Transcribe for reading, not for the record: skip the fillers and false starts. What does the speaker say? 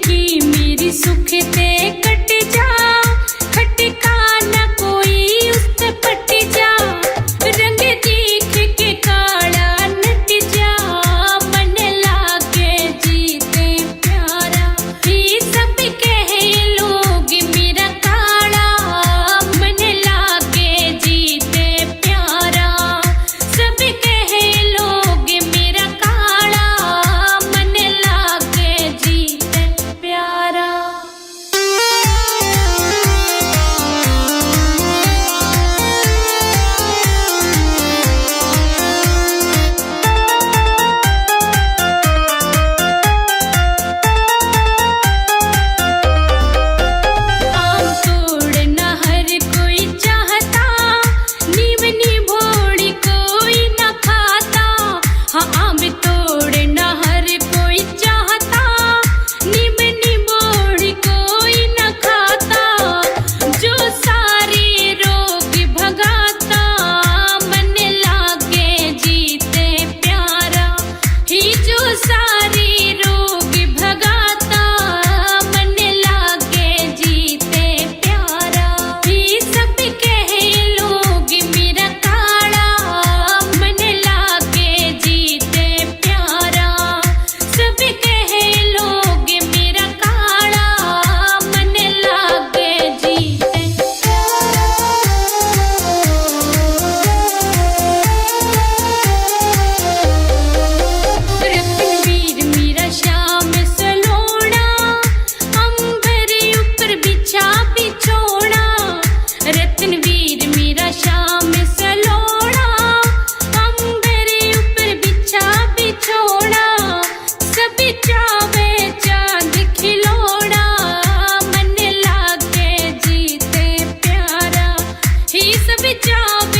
जिंदगी मेरी सुख ते कट जा, खटका न कोई उस ते पट जा, रंग देख के काला नट जा, मन लागे जीते प्यारा, ये सब कहे लोग मेरा काला, मन लागे जीते प्यारा, सब कहे लोग मेरा काला, मन लागे जीते प्यारा। आम तोड़ना हर कोई चाहता, नीमनी भोड़ी कोई न खाता, हाँ आम तोड़ना हर कोई चाहता, नीमनी भोड़ी कोई न खाता, जो सारे रोग भगाता, मन लागे जीते प्यारा, ही जो सारे रोग भगाता, मन लागे जीते प्यारा, ही सब कहे लोग मेरा काला, मन लागे जीते प्यारा, सब कहे लोग मेरा काला, मन लागे जीते रत्नवीर मेरा श्याम सलोना, अंबर ऊपर बिछा बिछोना, रत्नवीर मेरा श्याम सलोना, अंबर ऊपर बिछा बिछोना, सब चावे चांद खिलौना, मन लागे जीते प्यारा, ही सब चावे